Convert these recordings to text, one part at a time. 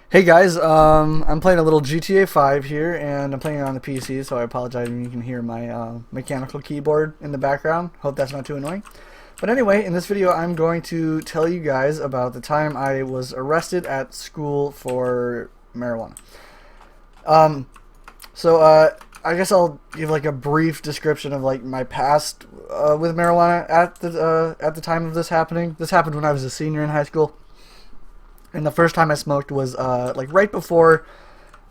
Hey guys, I'm playing a little GTA 5 here, and I'm playing it on the PC, so I apologize if you can hear my mechanical keyboard in the background. Hope that's not too annoying. But anyway, in this video, I'm going to tell you guys about the time I was arrested at school for marijuana. Um, so I guess I'll give like a brief description of like my past with marijuana at the time of this happening. This happened when I was a senior in high school. And the first time I smoked was like right before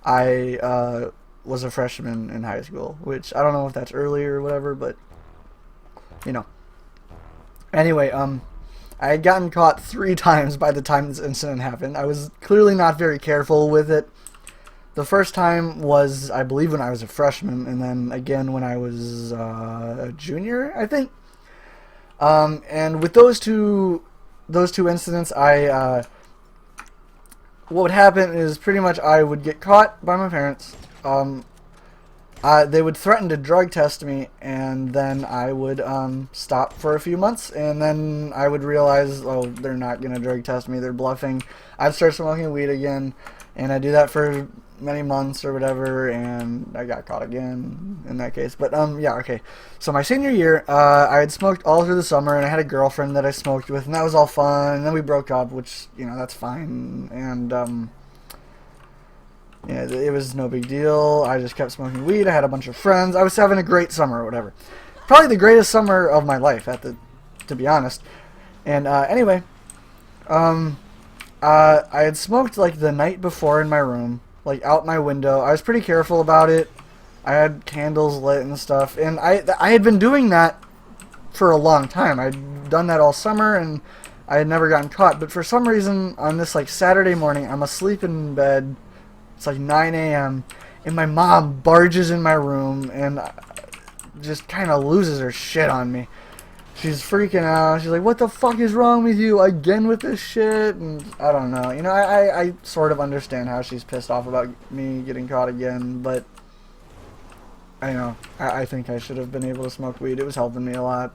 I was a freshman in high school, which I don't know if that's early or whatever, but you know. Anyway, I had gotten caught 3 times by the time this incident happened. I was clearly not very careful with it. The first time was, I believe, when I was a freshman, and then again when I was a junior, I think. And with those two incidents, what would happen is pretty much I would get caught by my parents. They would threaten to drug test me, and then I would stop for a few months, and then I would realize, oh, they're not gonna drug test me; they're bluffing. I'd start smoking weed again, and I do that for many months or whatever, and I got caught again in that case. But yeah, okay. So my senior year, I had smoked all through the summer, and I had a girlfriend that I smoked with, and that was all fun. And then we broke up, which that's fine, and yeah, it was no big deal. I just kept smoking weed. I had a bunch of friends. I was having a great summer or whatever. Probably the greatest summer of my life, to be honest. And anyway, I had smoked like the night before in my room, like out my window. I was pretty careful about it. I had candles lit and stuff, and I had been doing that for a long time. I'd done that all summer, and I had never gotten caught. But for some reason, on this like Saturday morning, I'm asleep in bed. It's like 9 a.m. and my mom barges in my room and just kind of loses her shit on me. She's freaking out. She's like, "What the fuck is wrong with you again with this shit?" And I don't know. I sort of understand how she's pissed off about me getting caught again, but I think I should have been able to smoke weed. It was helping me a lot.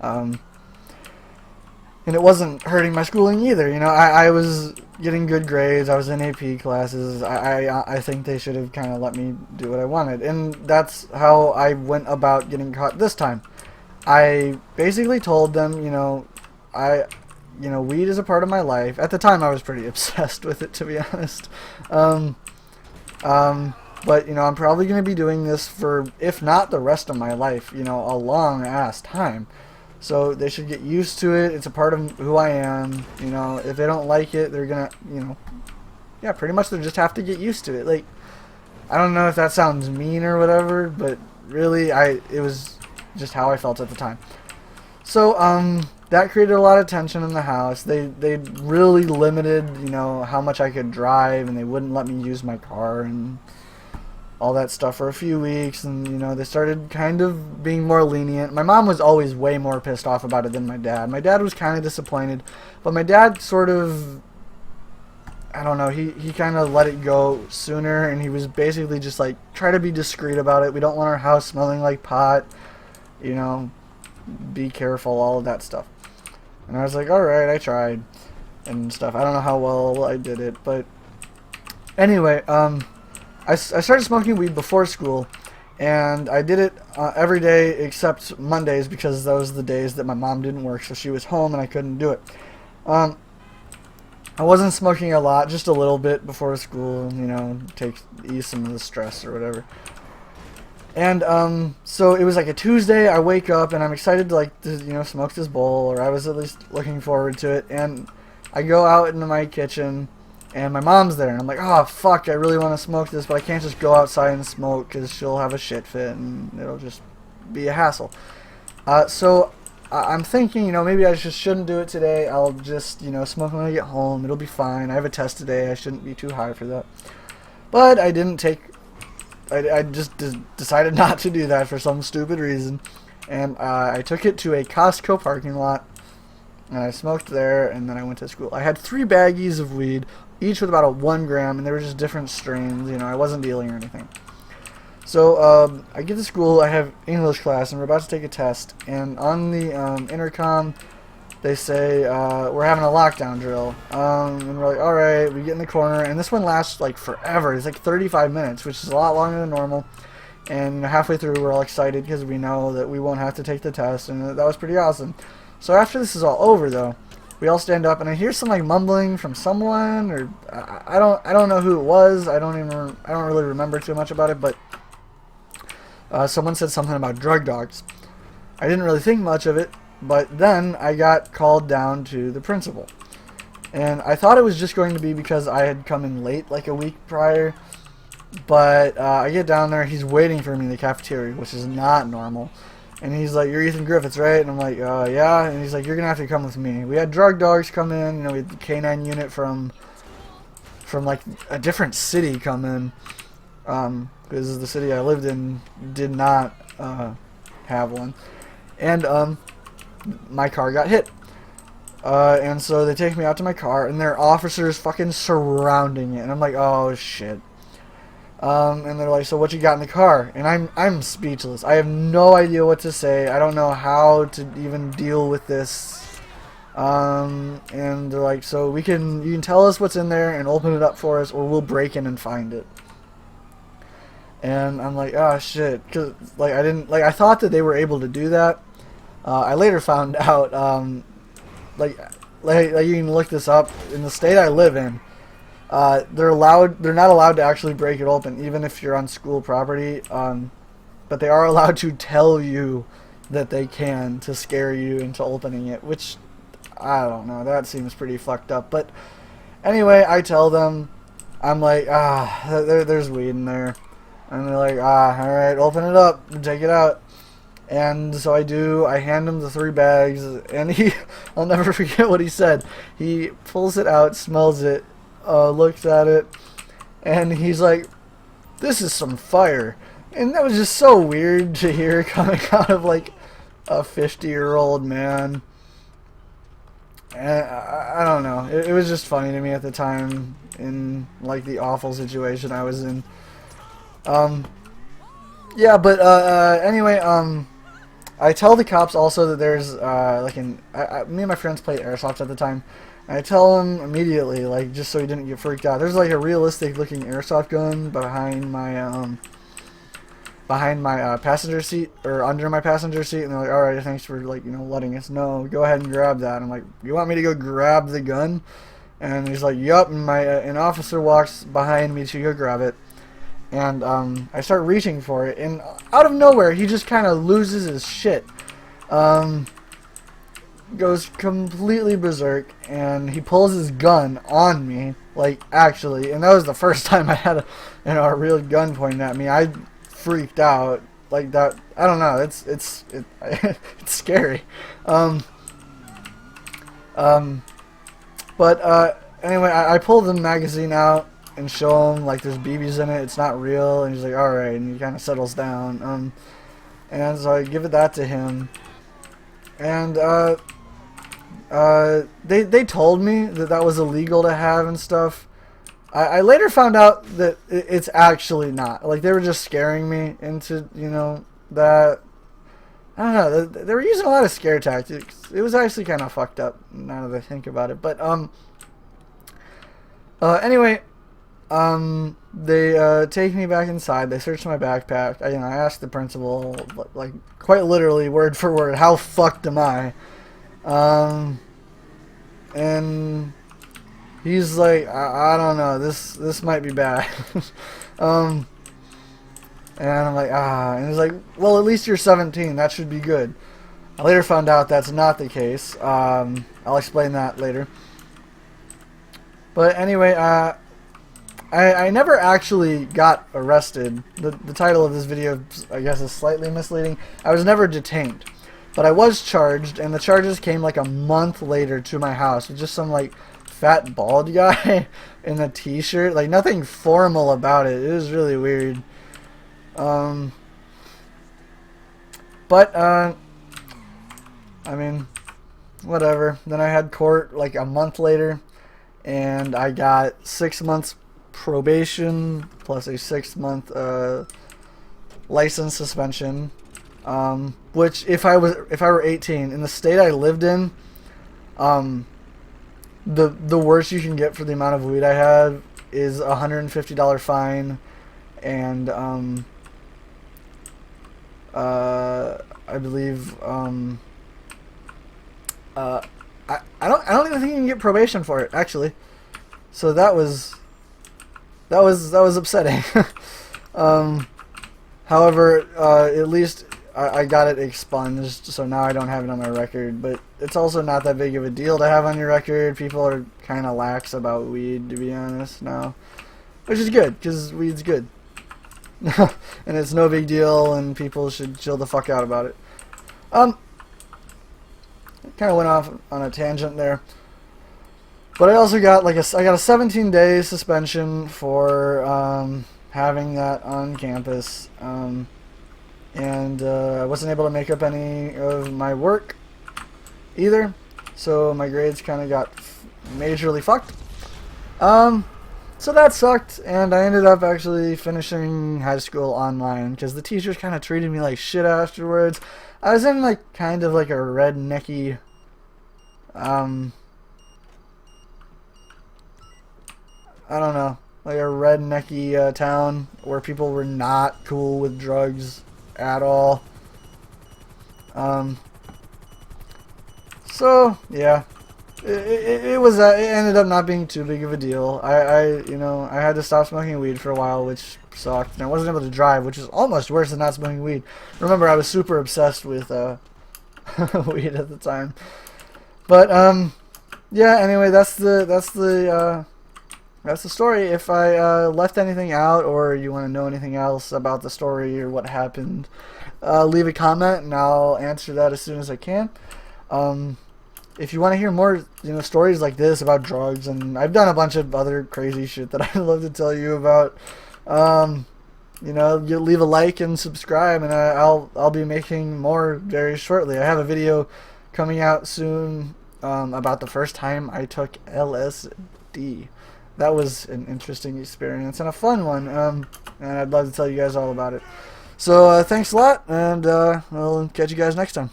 And it wasn't hurting my schooling either. I was getting good grades. I was in AP classes. I think they should have kind of let me do what I wanted. And that's how I went about getting caught this time. I basically told them, weed is a part of my life. At the time, I was pretty obsessed with it, to be honest. But, I'm probably going to be doing this for, if not the rest of my life, a long ass time. So they should get used to it. It's a part of who I am. If they don't like it, they're going to, yeah, pretty much they just have to get used to it. Like, I don't know if that sounds mean or whatever, but really, it was just how I felt at the time. So, that created a lot of tension in the house. They really limited, how much I could drive, and they wouldn't let me use my car and all that stuff for a few weeks, and they started kind of being more lenient. My mom was always way more pissed off about it than my dad. My dad was kind of disappointed, but my dad sort of, I don't know, he kind of let it go sooner, and he was basically just like, try to be discreet about it. We don't want our house smelling like pot, be careful, all of that stuff. And I was like, alright, I tried, and stuff. I don't know how well I did it, but anyway, I started smoking weed before school, and I did it every day except Mondays, because those were the days that my mom didn't work, so she was home and I couldn't do it. I wasn't smoking a lot, just a little bit before school, ease some of the stress or whatever. And so it was like a Tuesday. I wake up and I'm excited to smoke this bowl, or I was at least looking forward to it. And I go out into my kitchen, and my mom's there, and I'm like, oh fuck, I really want to smoke this, but I can't just go outside and smoke because she'll have a shit fit and it'll just be a hassle. So I'm thinking, maybe I just shouldn't do it today. I'll just, smoke when I get home. It'll be fine. I have a test today. I shouldn't be too high for that. But I didn't take. I just decided not to do that for some stupid reason, and I took it to a Costco parking lot, and I smoked there, and then I went to school. I had 3 baggies of weed, each with about a 1 gram, and they were just different strains. I wasn't dealing or anything. So I get to school. I have English class, and we're about to take a test. And on the intercom, they say, we're having a lockdown drill. And we're like, alright, we get in the corner, and this one lasts like forever. It's like 35 minutes, which is a lot longer than normal. And halfway through, we're all excited because we know that we won't have to take the test, and that was pretty awesome. So after this is all over, though, we all stand up, and I hear some like mumbling from someone, or I don't know who it was. I don't really remember too much about it, but someone said something about drug dogs. I didn't really think much of it, but then I got called down to the principal, and I thought it was just going to be because I had come in late, like a week prior. But I get down there, he's waiting for me in the cafeteria, which is not normal. And he's like, "You're Ethan Griffiths, right?" And I'm like, "Yeah." And he's like, "You're gonna have to come with me." We had drug dogs come in, you know, we had the K9 unit from like a different city come in, because the city I lived in did not have one. And my car got hit. And so they take me out to my car, and there are officers fucking surrounding it. And I'm like, oh shit. And they're like, "So what you got in the car?" And I'm speechless. I have no idea what to say. I don't know how to even deal with this. And they're like, "So you can tell us what's in there and open it up for us, or we'll break in and find it." And I'm like, "Oh shit," because like I thought that they were able to do that. I later found out, like you can look this up. In the state I live in, they're not allowed to actually break it open, even if you're on school property. But they are allowed to tell you that they can, to scare you into opening it, which I don't know. That seems pretty fucked up. But anyway, I tell them, I'm like, there's weed in there, and they're like, all right, open it up and take it out. And so I do. I hand him the 3 bags, and I'll never forget what he said. He pulls it out, smells it, looks at it, and he's like, "This is some fire." And that was just so weird to hear coming out of like a 50-year-old man. And I don't know. It was just funny to me at the time, in like the awful situation I was in. Yeah, but anyway, I tell the cops also that there's like me and my friends played airsoft at the time. I tell him immediately, like, just so he didn't get freaked out. There's like a realistic looking airsoft gun behind my passenger seat, or under my passenger seat, and they're like, "All right, thanks for, like, you know, letting us know. Go ahead and grab that." I'm like, "You want me to go grab the gun?" And he's like, "Yup." And an officer walks behind me to go grab it, and I start reaching for it, and out of nowhere he just kind of loses his shit. Goes completely berserk, and he pulls his gun on me, like, actually, and that was the first time I had a real gun pointed at me. I freaked out like that. I don't know, it's it's scary. But anyway, I pull the magazine out and show him, like, there's BBs in it, it's not real, and he's like, alright, and he kind of settles down. And so I give that to him, and they told me that was illegal to have and stuff. I later found out that it's actually not. Like, they were just scaring me into, you know, that. I don't know. They were using a lot of scare tactics. It was actually kind of fucked up now that I think about it. But anyway, they take me back inside. They search my backpack. I asked the principal, like, quite literally, word for word, "How fucked am I?" And he's like, I don't know, this might be bad. And I'm like, and he's like, "Well, at least you're 17, that should be good." I later found out that's not the case. I'll explain that later. But anyway, I never actually got arrested. The title of this video, I guess, is slightly misleading. I was never detained. But I was charged, and the charges came like a month later to my house with just some, like, fat bald guy in a t-shirt. Like, nothing formal about it. It was really weird. But I mean, whatever. Then I had court like a month later, and I got 6 months probation plus a 6-month license suspension. Which, if I were 18 in the state I lived in, Um, the worst you can get for the amount of weed I had is a $150 fine, and I believe uh, I don't even think you can get probation for it, actually. So that was upsetting. um, However, at least I got it expunged, so now I don't have it on my record. But it's also not that big of a deal to have on your record. People are kind of lax about weed, to be honest, now, which is good because weed's good, and it's no big deal, and people should chill the fuck out about it. Um, Kind of went off on a tangent there. But I also got I got a 17-day suspension for having that on campus, and I wasn't able to make up any of my work either, so my grades kind of got majorly fucked. So that sucked, and I ended up actually finishing high school online because the teachers kind of treated me like shit afterwards. I was in kind of like a rednecky, I don't know, like a rednecky town where people were not cool with drugs at all. Um, so yeah, it ended up not being too big of a deal. I had to stop smoking weed for a while, which sucked, and I wasn't able to drive, which is almost worse than not smoking weed. Remember, I was super obsessed with weed at the time. But yeah. Anyway, that's the story. If I left anything out, or you want to know anything else about the story or what happened, leave a comment and I'll answer that as soon as I can. If you want to hear more, stories like this about drugs, and I've done a bunch of other crazy shit that I'd love to tell you about, you leave a like and subscribe, and I'll be making more very shortly. I have a video coming out soon about the first time I took LSD. That was an interesting experience and a fun one, and I'd love to tell you guys all about it. So thanks a lot, and I'll catch you guys next time.